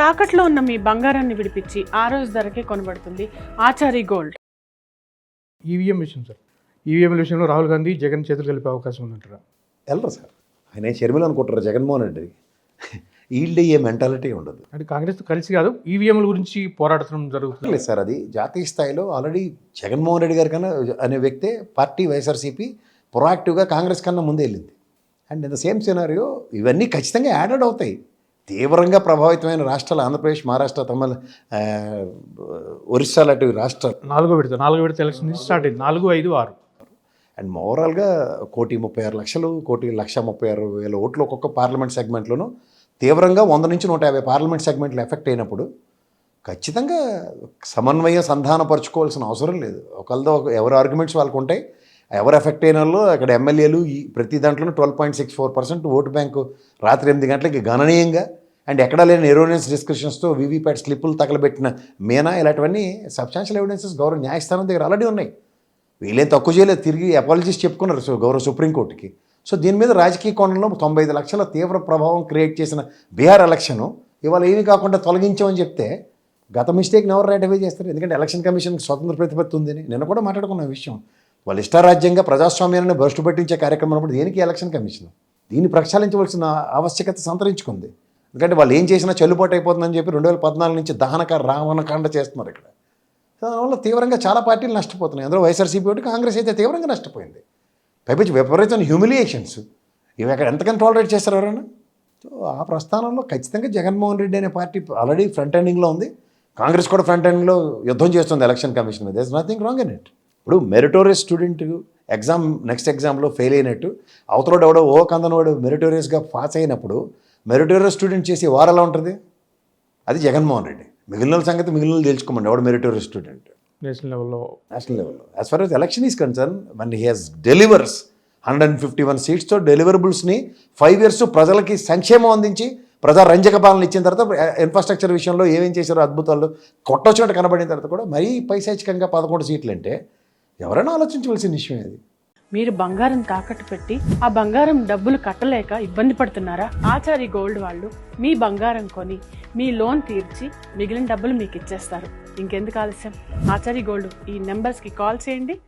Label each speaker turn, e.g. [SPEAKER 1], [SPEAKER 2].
[SPEAKER 1] తాకట్లో ఉన్న మీ బంగారాన్ని విడిపించి ఆ రోజు ధరకే కొనబడుతుంది ఆచారి గోల్డ్.
[SPEAKER 2] ఈవీఎం విషయం సార్, ఈవీఎం విషయంలో రాహుల్ గాంధీ జగన్ చేతులు కలిపే అవకాశం ఉందంటారా?
[SPEAKER 3] వెళ్ళరు సార్, ఆయన షర్మిల అనుకుంటారు జగన్మోహన్ రెడ్డి. వీళ్ళు ఏ మెంటాలిటీ ఉండదు.
[SPEAKER 2] అంటే కాంగ్రెస్ కలిసి కాదు ఈవీఎంల గురించి పోరాడటం జరుగుతుంది.
[SPEAKER 3] లేదు సార్, అది జాతీయ స్థాయిలో ఆల్రెడీ జగన్మోహన్ రెడ్డి గారి కన్నా అనే వ్యక్తే పార్టీ వైఎస్ఆర్సీపీ ప్రొయాక్టివ్గా కాంగ్రెస్ కన్నా ముందే వెళ్ళింది. And in the same scenario ఇవన్నీ ఖచ్చితంగా యాడెడ్ అవుతాయి. తీవ్రంగా ప్రభావితమైన రాష్ట్రాలు ఆంధ్రప్రదేశ్, మహారాష్ట్ర, తమిళ, ఒరిస్సా లాంటి రాష్ట్రాలు
[SPEAKER 2] నాలుగో విడత ఎలక్షన్ నుంచి స్టార్ట్ అయింది. 4, 5, 6
[SPEAKER 3] అండ్ ఓవరాల్గా 1,36,00,000 1,36,000 ఓట్లు ఒక్కొక్క పార్లమెంట్ సెగ్మెంట్లోనూ తీవ్రంగా 100 నుంచి 150 పార్లమెంట్ సెగ్మెంట్లు ఎఫెక్ట్ అయినప్పుడు ఖచ్చితంగా సమన్వయం సంధానపరచుకోవాల్సిన అవసరం లేదు. ఒకళ్ళతో ఎవరి ఆర్గ్యుమెంట్స్ వాళ్ళకు ఉంటాయి. ఎవరు ఎఫెక్ట్ అయిన వాళ్ళు అక్కడ ఎమ్మెల్యేలు ప్రతి దాంట్లోనూ 12.64% ఓటు బ్యాంకు రాత్రి 8 గంటలకి గణనీయంగా అండ్ ఎక్కడా లేని ఎరోనియస్ డిస్కషన్స్తో వీవీప్యాట్ స్లిప్పులు తగలబెట్టిన మీనా ఇలాంటివన్నీ సబ్స్టాన్షియల్ ఎవిడెన్సెస్ గౌరవ న్యాయస్థానం దగ్గర ఆల్రెడీ ఉన్నాయి. వీళ్ళేం తక్కువ చేయలేదు, తిరిగి అపాలజీస్ చెప్పుకున్నారు గౌరవ సుప్రీంకోర్టుకి. సో దీని మీద రాజకీయ కోణంలో 95 లక్షల తీవ్ర ప్రభావం క్రియేట్ చేసిన బీహార్ ఎలక్షను ఇవాళ ఏమీ కాకుండా తొలగించామని చెప్తే గత మిస్టేక్ని ఎవరు రైటిఫై చేస్తారు? ఎందుకంటే ఎలక్షన్ కమిషన్కి స్వతంత్ర ప్రతిపత్తి ఉందని నిన్న కూడా మాట్లాడుకున్న విషయం. వాళ్ళు ఇష్టారాజ్యంగా ప్రజాస్వామ్యాన్ని భ్రష్టు పట్టించే కార్యక్రమం అప్పుడు దేనికి ఎలక్షన్ కమిషన్? దీన్ని ప్రక్షాళించవలసిన ఆవశ్యకత సంతరించుకుంది. ఎందుకంటే వాళ్ళు ఏం చేసినా చెల్లుబాటు అయిపోతుందని చెప్పి 2014 నుంచి రావణకాండ చేస్తున్నారు ఇక్కడ. దానివల్ల తీవ్రంగా చాలా పార్టీలు నష్టపోతున్నాయి. అందులో వైఎస్ఆర్సీపీ ఒకటి, కాంగ్రెస్ అయితే తీవ్రంగా నష్టపోయింది. పైపించి విపరీతమైన హ్యూమిలియేషన్స్ ఇవి అక్కడ ఎంతకని టాలరేట్ చేస్తారు ఎవరైనా? సో ఆ ప్రస్థానంలో ఖచ్చితంగా జగన్మోహన్ రెడ్డి అనే పార్టీ ఆల్రెడీ ఫ్రంట్ ఎండింగ్లో ఉంది. కాంగ్రెస్ కూడా ఫ్రంట్ ఎండింగ్లో యుద్ధం చేస్తుంది ఎలక్షన్ కమిషన్ మీద. There is nothing wrong in it. ఇప్పుడు మెరిటోరియస్ స్టూడెంట్ నెక్స్ట్ ఎగ్జామ్లో ఫెయిల్ అయినట్టు అవతలోడు ఎవడో ఓ కందనోడు మెరిటోరియస్గా పాస్ అయినప్పుడు మెరిటోరియస్ స్టూడెంట్ చేసి వారు ఎలా ఉంటుంది? అది జగన్మోహన్ రెడ్డి. మిగిలిన సంగతి మిగిలిన తెలుసుకోమండి ఎవడు మెరిటోరియస్ స్టూడెంట్
[SPEAKER 2] నేషనల్ లెవెల్లో.
[SPEAKER 3] As far as election is concern, one he has delivers 151 సీట్స్తో డెలివరబుల్స్ని 5 years ప్రజలకి సంక్షేమం అందించి ప్రజా రంజక పాలన ఇచ్చిన తర్వాత ఇన్ఫ్రాస్ట్రక్చర్ విషయంలో ఏమేం చేశారో అద్భుతాలు కొట్టొచ్చినట్టు కనబడిన తర్వాత కూడా మరీ పైశాచికంగా 11 సీట్లు అంటే ఎవరైనా ఆలోచించవలసిన విషయం అది.
[SPEAKER 1] మీరు బంగారం తాకట్టు పెట్టి ఆ బంగారం డబ్బులు కట్టలేక ఇబ్బంది పడుతున్నారా? ఆచారి గోల్డ్ వాళ్ళు మీ బంగారం కొని మీ లోన్ తీర్చి మిగిలిన డబ్బులు మీకు ఇచ్చేస్తారు. ఇంకెందుకు ఆలస్యం? ఆచారి గోల్డ్ ఈ నెంబర్స్కి కాల్ చేయండి.